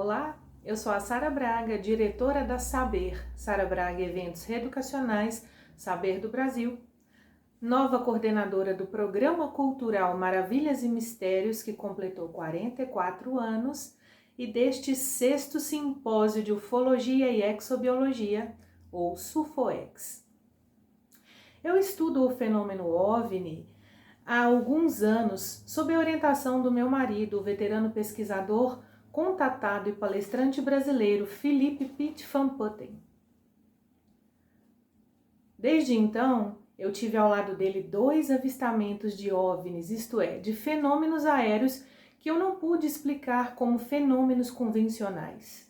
Olá, eu sou a Sara Braga, diretora da Saber, Sara Braga Eventos Reeducacionais, Saber do Brasil, nova coordenadora do Programa Cultural Maravilhas e Mistérios, que completou 44 anos, e deste 6º Simpósio de Ufologia e Exobiologia, ou SUFOEX. Eu estudo o fenômeno OVNI há alguns anos, sob a orientação do meu marido, o veterano pesquisador, contatado e palestrante brasileiro Philippe Pitt van Putten. Desde então, eu tive ao lado dele 2 avistamentos de OVNIs, isto é, de fenômenos aéreos que eu não pude explicar como fenômenos convencionais.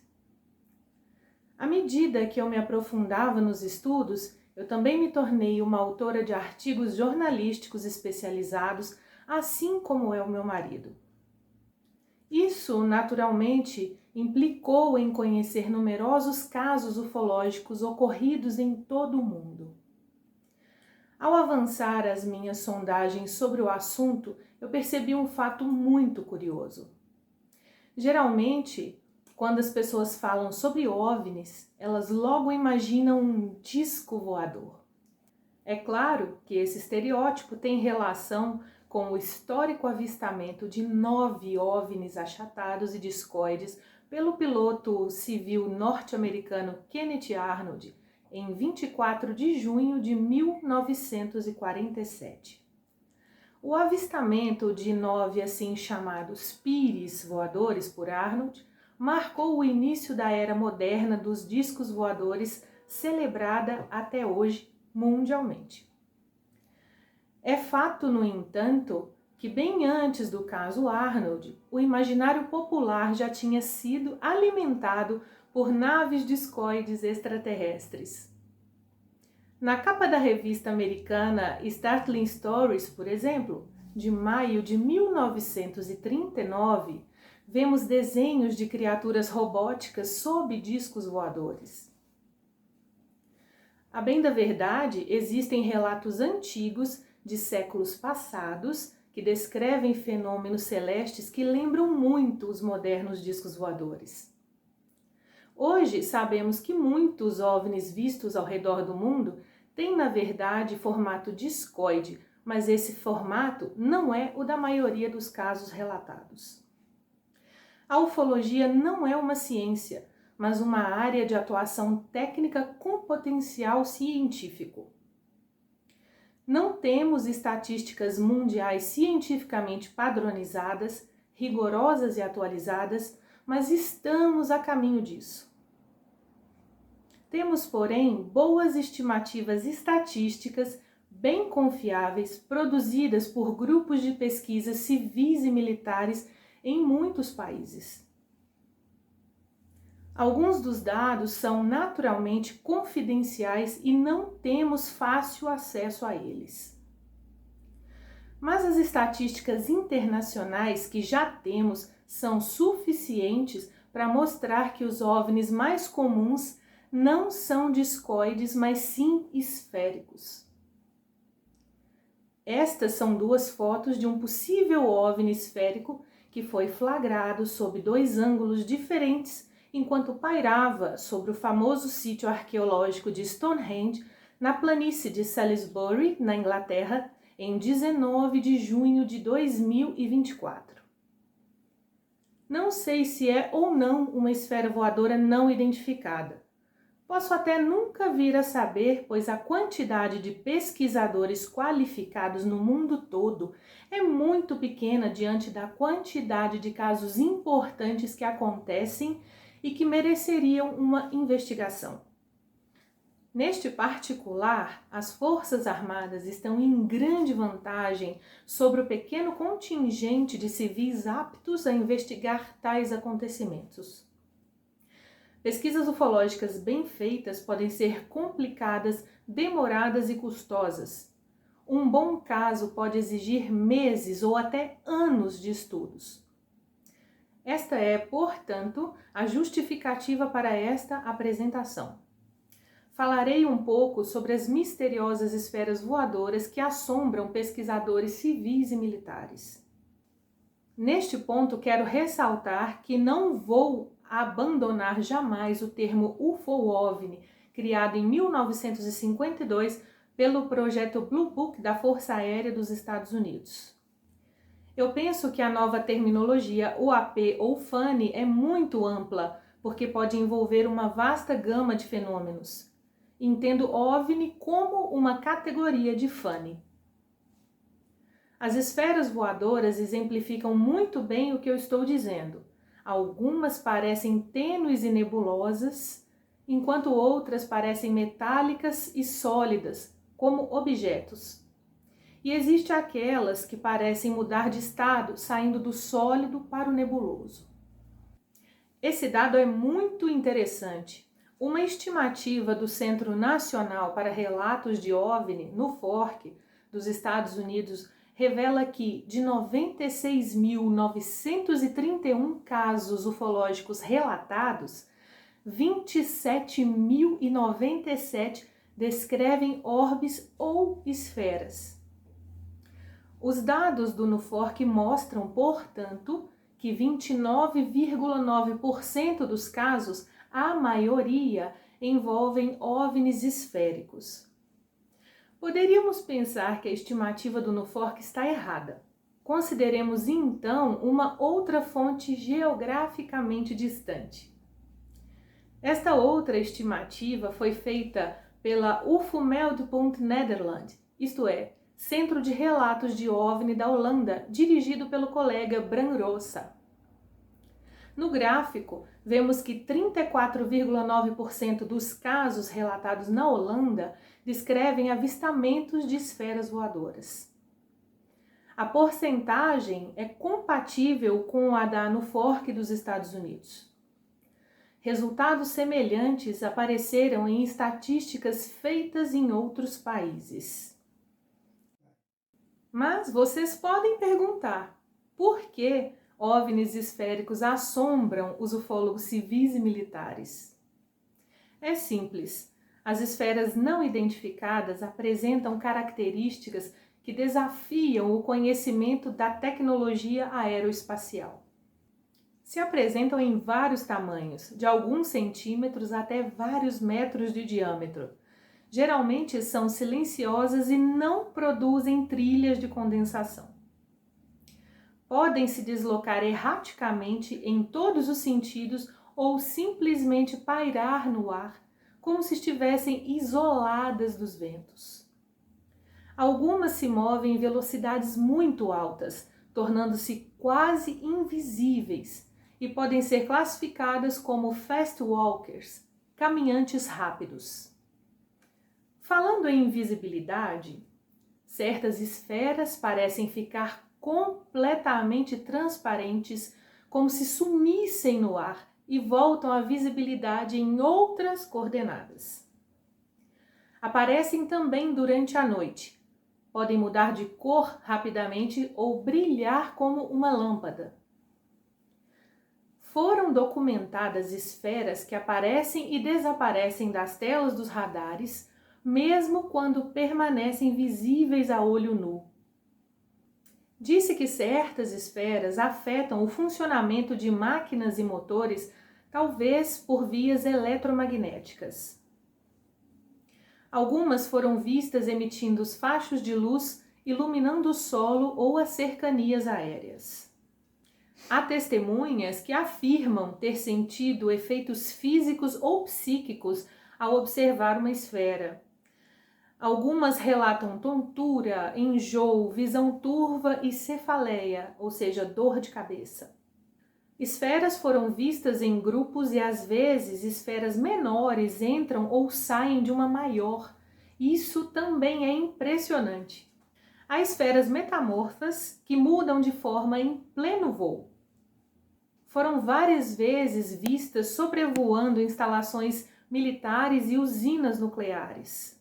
À medida que eu me aprofundava nos estudos, eu também me tornei uma autora de artigos jornalísticos especializados, assim como é o meu marido. Isso, naturalmente, implicou em conhecer numerosos casos ufológicos ocorridos em todo o mundo. Ao avançar as minhas sondagens sobre o assunto, eu percebi um fato muito curioso. Geralmente, quando as pessoas falam sobre OVNIs, elas logo imaginam um disco voador. É claro que esse estereótipo tem relação com o histórico avistamento de 9 OVNIs achatados e discoides pelo piloto civil norte-americano Kenneth Arnold em 24 de junho de 1947. O avistamento de 9 assim chamados pires voadores por Arnold marcou o início da era moderna dos discos voadores, celebrada até hoje mundialmente. É fato, no entanto, que bem antes do caso Arnold, o imaginário popular já tinha sido alimentado por naves discoides extraterrestres. Na capa da revista americana Startling Stories, por exemplo, de maio de 1939, vemos desenhos de criaturas robóticas sob discos voadores. A bem da verdade, existem relatos antigos de séculos passados que descrevem fenômenos celestes que lembram muito os modernos discos voadores. Hoje sabemos que muitos OVNIs vistos ao redor do mundo têm, na verdade, formato discoide, mas esse formato não é o da maioria dos casos relatados. A ufologia não é uma ciência, mas uma área de atuação técnica com potencial científico. Não temos estatísticas mundiais cientificamente padronizadas, rigorosas e atualizadas, mas estamos a caminho disso. Temos, porém, boas estimativas estatísticas bem confiáveis, produzidas por grupos de pesquisa civis e militares em muitos países. Alguns dos dados são naturalmente confidenciais e não temos fácil acesso a eles. Mas as estatísticas internacionais que já temos são suficientes para mostrar que os OVNIs mais comuns não são discoides, mas sim esféricos. Estas são 2 fotos de um possível OVNI esférico que foi flagrado sob 2 ângulos diferentes enquanto pairava sobre o famoso sítio arqueológico de Stonehenge, na planície de Salisbury, na Inglaterra, em 19 de junho de 2024. Não sei se é ou não uma esfera voadora não identificada. Posso até nunca vir a saber, pois a quantidade de pesquisadores qualificados no mundo todo é muito pequena diante da quantidade de casos importantes que acontecem e que mereceriam uma investigação. Neste particular, as Forças Armadas estão em grande vantagem sobre o pequeno contingente de civis aptos a investigar tais acontecimentos. Pesquisas ufológicas bem feitas podem ser complicadas, demoradas e custosas. Um bom caso pode exigir meses ou até anos de estudos. Esta é, portanto, a justificativa para esta apresentação. Falarei um pouco sobre as misteriosas esferas voadoras que assombram pesquisadores civis e militares. Neste ponto, quero ressaltar que não vou abandonar jamais o termo UFO-OVNI, criado em 1952 pelo projeto Blue Book da Força Aérea dos Estados Unidos. Eu penso que a nova terminologia UAP ou FANI é muito ampla, porque pode envolver uma vasta gama de fenômenos. Entendo OVNI como uma categoria de FANI. As esferas voadoras exemplificam muito bem o que eu estou dizendo. Algumas parecem tênues e nebulosas, enquanto outras parecem metálicas e sólidas, como objetos. E existe aquelas que parecem mudar de estado, saindo do sólido para o nebuloso. Esse dado é muito interessante. Uma estimativa do Centro Nacional para Relatos de OVNI, no FORC, dos Estados Unidos, revela que de 96.931 casos ufológicos relatados, 27.097 descrevem orbes ou esferas. Os dados do NUFORC mostram, portanto, que 29,9% dos casos, a maioria, envolvem OVNIs esféricos. Poderíamos pensar que a estimativa do NUFORC está errada. Consideremos então uma outra fonte geograficamente distante. Esta outra estimativa foi feita pela UFOMeld.Nederland, isto é, Centro de Relatos de OVNI da Holanda, dirigido pelo colega Bram Rossa. No gráfico, vemos que 34,9% dos casos relatados na Holanda descrevem avistamentos de esferas voadoras. A porcentagem é compatível com a da NUFORC dos Estados Unidos. Resultados semelhantes apareceram em estatísticas feitas em outros países. Mas vocês podem perguntar, por que OVNIs esféricos assombram os ufólogos civis e militares? É simples. As esferas não identificadas apresentam características que desafiam o conhecimento da tecnologia aeroespacial. Se apresentam em vários tamanhos, de alguns centímetros até vários metros de diâmetro. Geralmente são silenciosas e não produzem trilhas de condensação. Podem se deslocar erraticamente em todos os sentidos ou simplesmente pairar no ar, como se estivessem isoladas dos ventos. Algumas se movem em velocidades muito altas, tornando-se quase invisíveis, e podem ser classificadas como fast walkers, caminhantes rápidos. Falando em invisibilidade, certas esferas parecem ficar completamente transparentes, como se sumissem no ar e voltam à visibilidade em outras coordenadas. Aparecem também durante a noite. Podem mudar de cor rapidamente ou brilhar como uma lâmpada. Foram documentadas esferas que aparecem e desaparecem das telas dos radares, mesmo quando permanecem visíveis a olho nu. Disse que certas esferas afetam o funcionamento de máquinas e motores, talvez por vias eletromagnéticas. Algumas foram vistas emitindo os fachos de luz, iluminando o solo ou as cercanias aéreas. Há testemunhas que afirmam ter sentido efeitos físicos ou psíquicos ao observar uma esfera. Algumas relatam tontura, enjoo, visão turva e cefaleia, ou seja, dor de cabeça. Esferas foram vistas em grupos e às vezes esferas menores entram ou saem de uma maior. Isso também é impressionante. Há esferas metamorfas que mudam de forma em pleno voo. Foram várias vezes vistas sobrevoando instalações militares e usinas nucleares.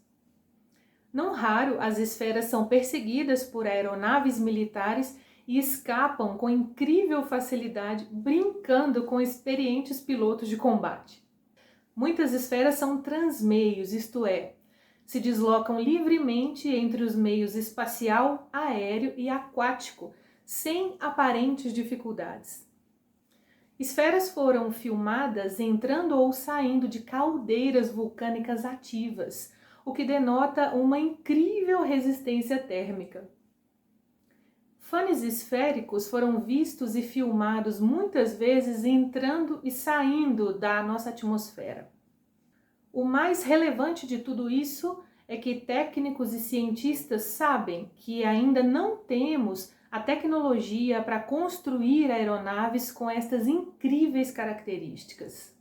Não raro, as esferas são perseguidas por aeronaves militares e escapam com incrível facilidade, brincando com experientes pilotos de combate. Muitas esferas são transmeios, isto é, se deslocam livremente entre os meios espacial, aéreo e aquático, sem aparentes dificuldades. Esferas foram filmadas entrando ou saindo de caldeiras vulcânicas ativas, o que denota uma incrível resistência térmica. Fanes esféricos foram vistos e filmados muitas vezes entrando e saindo da nossa atmosfera. O mais relevante de tudo isso é que técnicos e cientistas sabem que ainda não temos a tecnologia para construir aeronaves com estas incríveis características.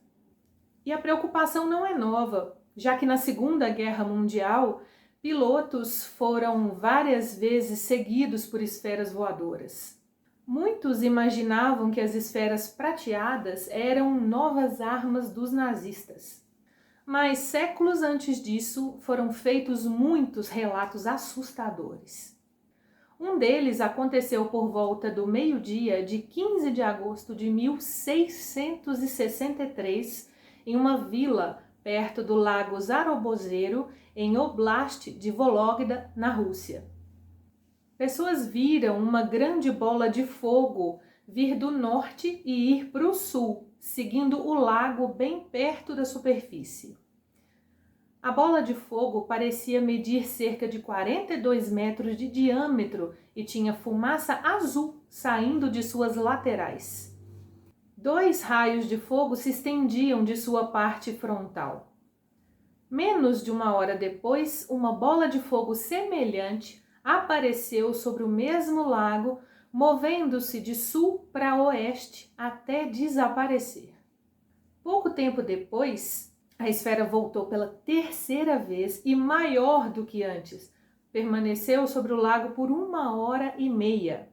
E a preocupação não é nova, já que na Segunda Guerra Mundial, pilotos foram várias vezes seguidos por esferas voadoras. Muitos imaginavam que as esferas prateadas eram novas armas dos nazistas. Mas séculos antes disso foram feitos muitos relatos assustadores. Um deles aconteceu por volta do meio-dia de 15 de agosto de 1663, em uma vila perto do lago Zarobozero, em Oblast de Vologda, na Rússia. Pessoas viram uma grande bola de fogo vir do norte e ir para o sul, seguindo o lago bem perto da superfície. A bola de fogo parecia medir cerca de 42 metros de diâmetro e tinha fumaça azul saindo de suas laterais. 2 raios de fogo se estendiam de sua parte frontal. Menos de 1 hora depois, uma bola de fogo semelhante apareceu sobre o mesmo lago, movendo-se de sul para oeste até desaparecer. Pouco tempo depois, a esfera voltou pela 3ª vez e maior do que antes. Permaneceu sobre o lago por 1h30.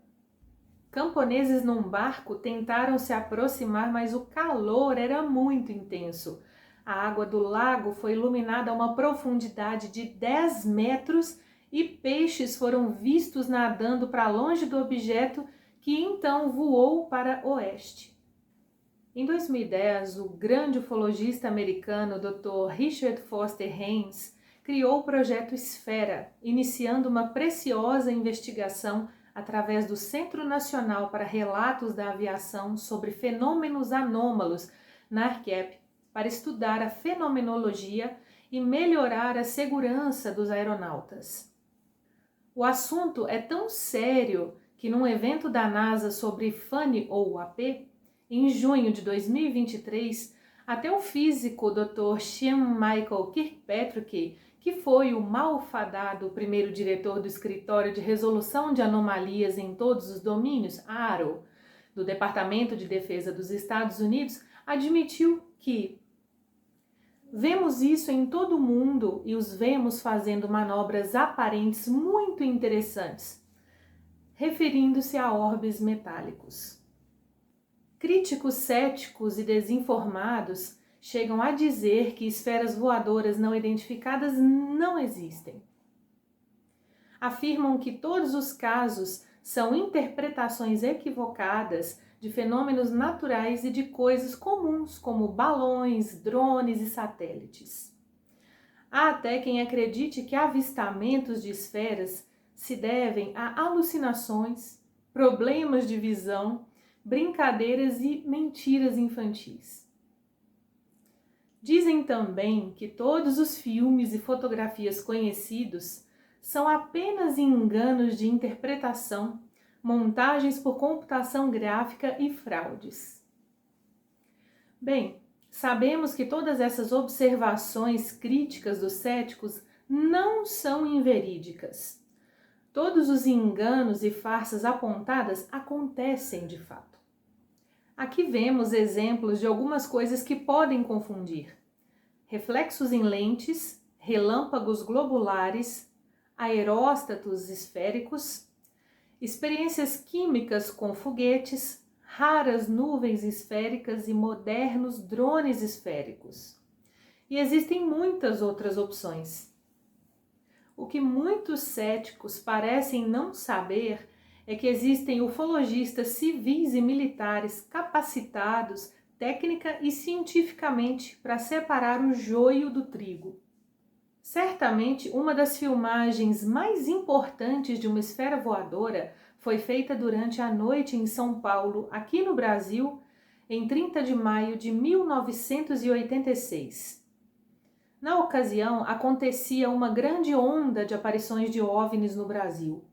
Camponeses num barco tentaram se aproximar, mas o calor era muito intenso. A água do lago foi iluminada a uma profundidade de 10 metros e peixes foram vistos nadando para longe do objeto, que então voou para oeste. Em 2010, o grande ufologista americano Dr. Richard Foster Haynes criou o projeto Esfera, iniciando uma preciosa investigação através do Centro Nacional para Relatos da Aviação sobre Fenômenos Anômalos, NARCAP, para estudar a fenomenologia e melhorar a segurança dos aeronautas. O assunto é tão sério que num evento da NASA sobre FANI ou AP, em junho de 2023, até o físico Dr. Sean Michael Kirkpatrick, que foi o malfadado primeiro diretor do Escritório de Resolução de Anomalias em Todos os Domínios, AARO, do Departamento de Defesa dos Estados Unidos, admitiu que vemos isso em todo o mundo e os vemos fazendo manobras aparentes muito interessantes, referindo-se a orbes metálicos. Críticos céticos e desinformados chegam a dizer que esferas voadoras não identificadas não existem. Afirmam que todos os casos são interpretações equivocadas de fenômenos naturais e de coisas comuns, como balões, drones e satélites. Há até quem acredite que avistamentos de esferas se devem a alucinações, problemas de visão, brincadeiras e mentiras infantis. Dizem também que todos os filmes e fotografias conhecidos são apenas enganos de interpretação, montagens por computação gráfica e fraudes. Bem, sabemos que todas essas observações críticas dos céticos não são inverídicas. Todos os enganos e farsas apontadas acontecem de fato. Aqui vemos exemplos de algumas coisas que podem confundir: reflexos em lentes, relâmpagos globulares, aeróstatos esféricos, experiências químicas com foguetes, raras nuvens esféricas e modernos drones esféricos. E existem muitas outras opções. O que muitos céticos parecem não saber é que existem ufologistas civis e militares capacitados técnica e cientificamente para separar o joio do trigo. Certamente, uma das filmagens mais importantes de uma esfera voadora foi feita durante a noite em São Paulo, aqui no Brasil, em 30 de maio de 1986. Na ocasião, acontecia uma grande onda de aparições de OVNIs no Brasil.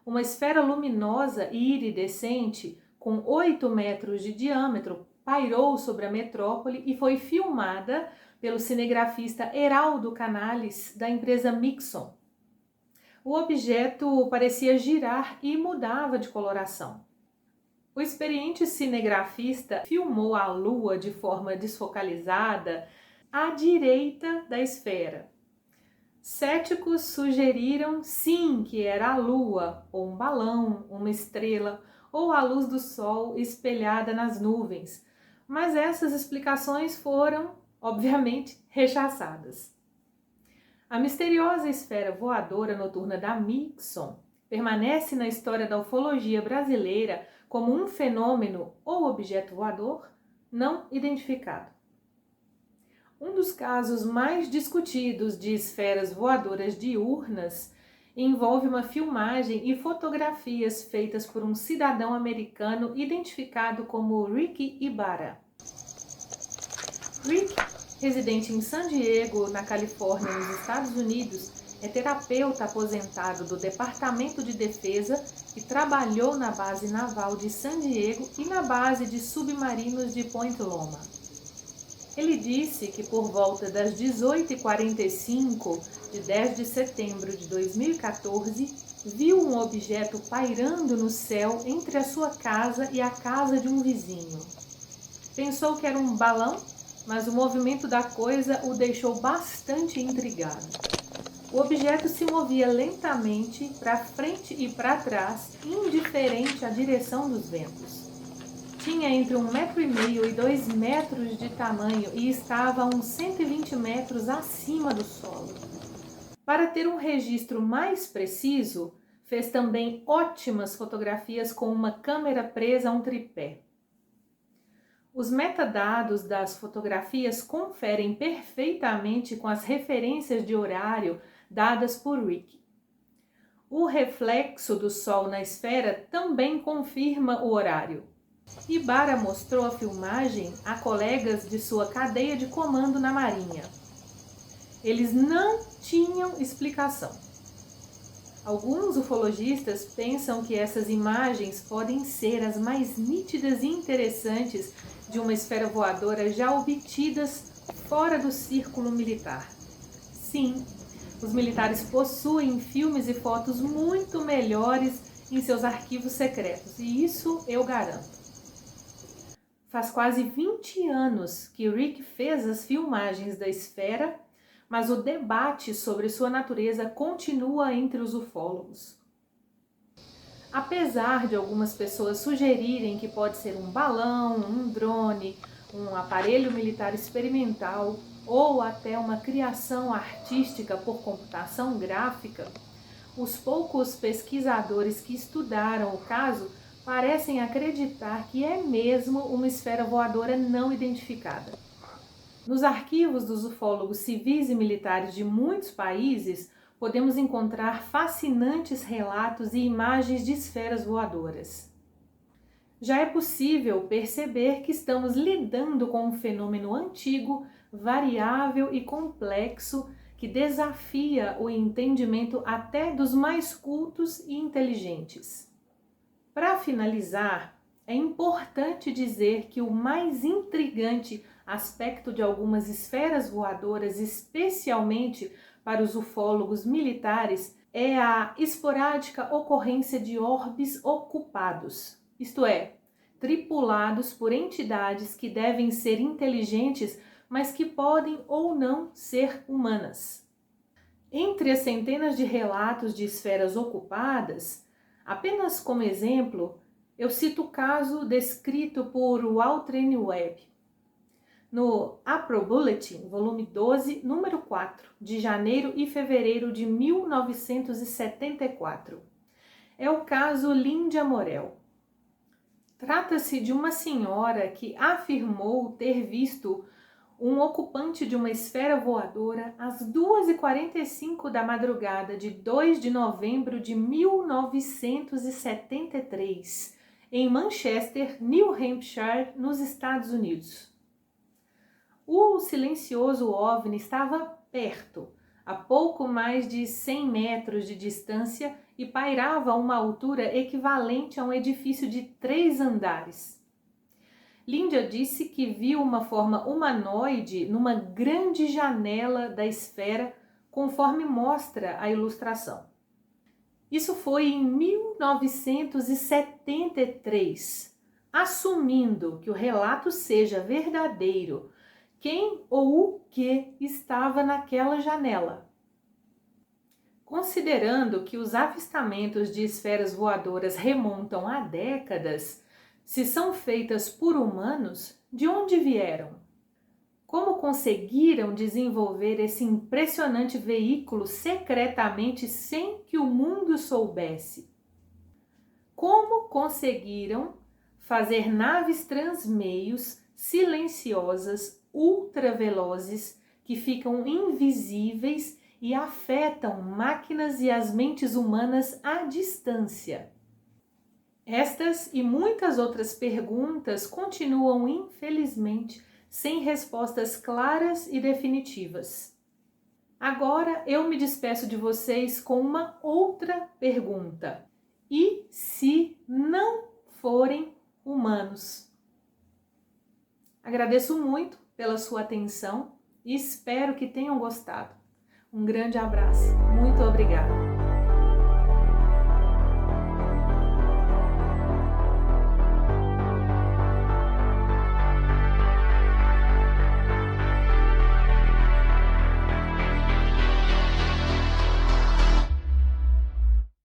Uma esfera luminosa e iridescente, com 8 metros de diâmetro, pairou sobre a metrópole e foi filmada pelo cinegrafista Heraldo Canales, da empresa Mixon. O objeto parecia girar e mudava de coloração. O experiente cinegrafista filmou a Lua de forma desfocalizada à direita da esfera. Céticos sugeriram sim que era a Lua, ou um balão, uma estrela, ou a luz do Sol espelhada nas nuvens, mas essas explicações foram, obviamente, rechaçadas. A misteriosa esfera voadora noturna da Mixon permanece na história da ufologia brasileira como um fenômeno ou objeto voador não identificado. Um dos casos mais discutidos de esferas voadoras diurnas envolve uma filmagem e fotografias feitas por um cidadão americano identificado como Rick Ibarra. Rick, residente em San Diego, na Califórnia, nos Estados Unidos, é terapeuta aposentado do Departamento de Defesa e trabalhou na base naval de San Diego e na base de submarinos de Point Loma. Ele disse que por volta das 18h45 de 10 de setembro de 2014, viu um objeto pairando no céu entre a sua casa e a casa de um vizinho. Pensou que era um balão, mas o movimento da coisa o deixou bastante intrigado. O objeto se movia lentamente para frente e para trás, indiferente à direção dos ventos. Tinha entre 1,5 metro e 2 metros de tamanho e estava a uns 120 metros acima do solo. Para ter um registro mais preciso, fez também ótimas fotografias com uma câmera presa a um tripé. Os metadados das fotografias conferem perfeitamente com as referências de horário dadas por Rick. O reflexo do Sol na esfera também confirma o horário. Ibarra mostrou a filmagem a colegas de sua cadeia de comando na Marinha. Eles não tinham explicação. Alguns ufologistas pensam que essas imagens podem ser as mais nítidas e interessantes de uma esfera voadora já obtidas fora do círculo militar. Sim, os militares possuem filmes e fotos muito melhores em seus arquivos secretos, e isso eu garanto. Faz quase 20 anos que Rick fez as filmagens da esfera, mas o debate sobre sua natureza continua entre os ufólogos. Apesar de algumas pessoas sugerirem que pode ser um balão, um drone, um aparelho militar experimental ou até uma criação artística por computação gráfica, os poucos pesquisadores que estudaram o caso parecem acreditar que é mesmo uma esfera voadora não identificada. Nos arquivos dos ufólogos civis e militares de muitos países, podemos encontrar fascinantes relatos e imagens de esferas voadoras. Já é possível perceber que estamos lidando com um fenômeno antigo, variável e complexo que desafia o entendimento até dos mais cultos e inteligentes. Para finalizar, é importante dizer que o mais intrigante aspecto de algumas esferas voadoras, especialmente para os ufólogos militares, é a esporádica ocorrência de orbes ocupados, isto é, tripulados por entidades que devem ser inteligentes, mas que podem ou não ser humanas. Entre as centenas de relatos de esferas ocupadas, apenas como exemplo, eu cito o caso descrito por Walter Webb, no April Bulletin, volume 12, número 4, de janeiro e fevereiro de 1974. É o caso Lyndia Morel. Trata-se de uma senhora que afirmou ter visto um ocupante de uma esfera voadora às 2h45 da madrugada de 2 de novembro de 1973, em Manchester, New Hampshire, nos Estados Unidos. O silencioso OVNI estava perto, a pouco mais de 100 metros de distância, e pairava a uma altura equivalente a um edifício de 3 andares. Lyndia disse que viu uma forma humanoide numa grande janela da esfera, conforme mostra a ilustração. Isso foi em 1973. Assumindo que o relato seja verdadeiro, quem ou o que estava naquela janela? Considerando que os avistamentos de esferas voadoras remontam a décadas, se são feitas por humanos, de onde vieram? Como conseguiram desenvolver esse impressionante veículo secretamente sem que o mundo soubesse? Como conseguiram fazer naves transmeios silenciosas, ultravelozes, que ficam invisíveis e afetam máquinas e as mentes humanas à distância? Estas e muitas outras perguntas continuam, infelizmente, sem respostas claras e definitivas. Agora eu me despeço de vocês com uma outra pergunta. E se não forem humanos? Agradeço muito pela sua atenção e espero que tenham gostado. Um grande abraço. Muito obrigada.